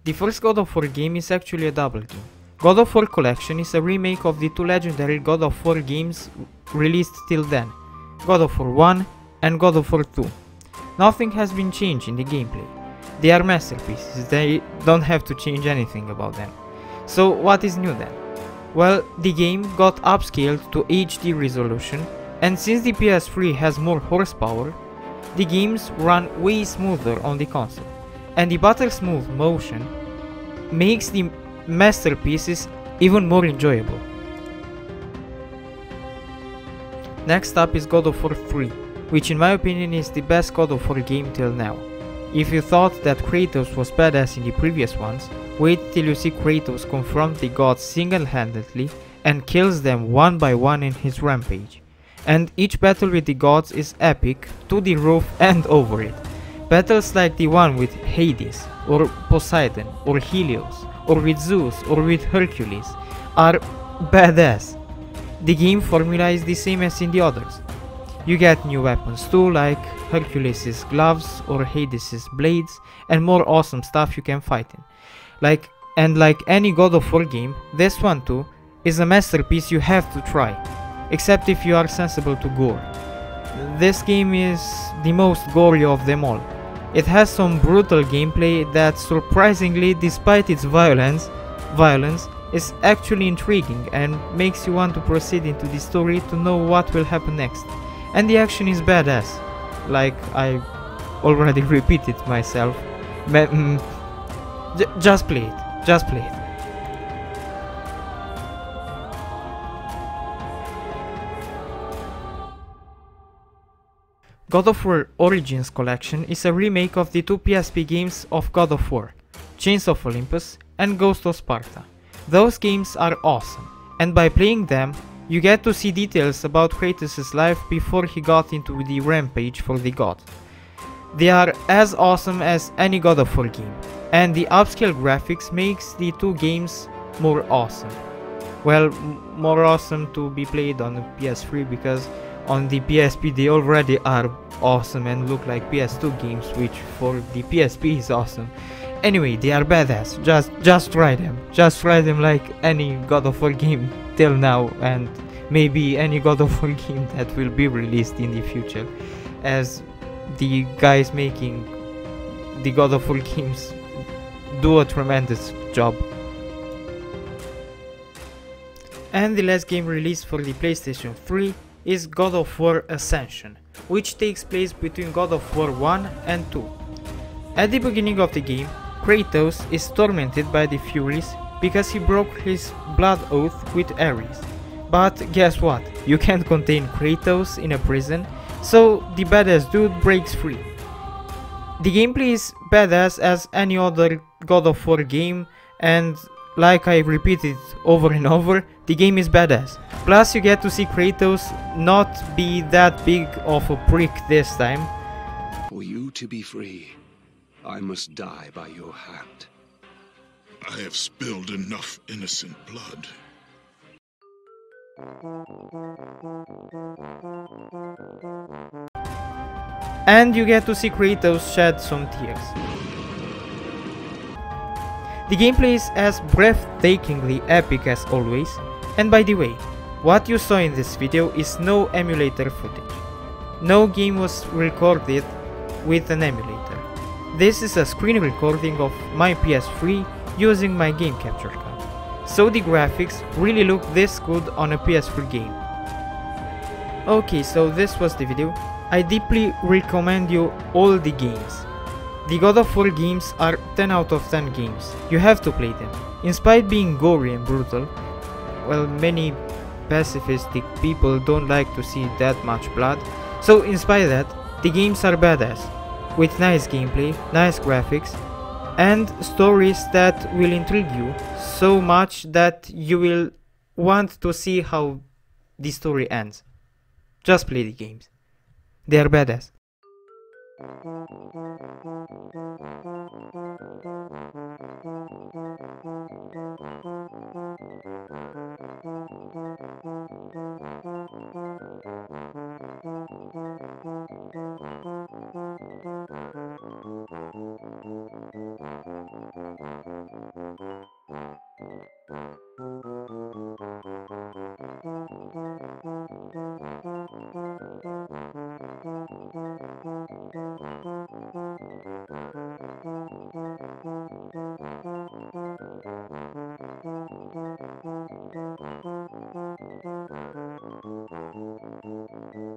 The first God of War game is actually a double game. God of War Collection is a remake of the two legendary God of War games released till then, God of War 1 and God of War 2. Nothing has been changed in the gameplay. They are masterpieces, they don't have to change anything about them. So what is new then? Well, the game got upscaled to HD resolution, and since the PS3 has more horsepower, the games run way smoother on the console, and the butter smooth motion makes the masterpieces even more enjoyable. Next up is God of War 3, which in my opinion is the best God of War game till now. If you thought that Kratos was badass in the previous ones, wait till you see Kratos confront the gods single-handedly and kills them one by one in his rampage. And each battle with the gods is epic, to the roof and over it. Battles like the one with Hades, or Poseidon, or Helios, or with Zeus, or with Hercules are badass. The game formula is the same as in the others. You get new weapons too, like Hercules' gloves or Hades' blades, and more awesome stuff you can fight in. Like any God of War game, this one too is a masterpiece you have to try, except if you are sensible to gore. This game is the most gory of them all. It has some brutal gameplay that surprisingly, despite its violence is actually intriguing and makes you want to proceed into the story to know what will happen next. And the action is badass, like I already repeated myself. Just play it, just play it. God of War Origins Collection is a remake of the two PSP games of God of War, Chains of Olympus and Ghost of Sparta. Those games are awesome, and by playing them, you get to see details about Kratos' life before he got into the rampage for the god. They are as awesome as any God of War game, and the upscale graphics makes the two games more awesome. Well, more awesome to be played on the PS3, because on the PSP they already are awesome and look like PS2 games, which for the PSP is awesome. Anyway, they are badass, just try them. Just try them like any God of War game till now, and maybe any God of War game that will be released in the future, as the guys making the God of War games do a tremendous job. And the last game released for the PlayStation 3 is God of War Ascension, which takes place between God of War 1 and 2. At the beginning of the game, Kratos is tormented by the Furies because he broke his blood oath with Ares. But guess what? You can't contain Kratos in a prison, so the badass dude breaks free. The gameplay is badass as any other God of War game, and like I repeated over and over, the game is badass. Plus you get to see Kratos not be that big of a prick this time. For you to be free, I must die by your hand. I have spilled enough innocent blood. And you get to see Kratos shed some tears. The gameplay is as breathtakingly epic as always, and by the way, what you saw in this video is no emulator footage. No game was recorded with an emulator. This is a screen recording of my PS3 using my game capture card, so the graphics really look this good on a PS3 game. Okay, so this was the video. I deeply recommend you all the games. The God of War games are 10 out of 10 games. You have to play them. Despite being gory and brutal, well, many pacifistic people don't like to see that much blood, so in spite of that, the games are badass, with nice gameplay, nice graphics, and stories that will intrigue you so much that you will want to see how the story ends. Just play the games. They are badass.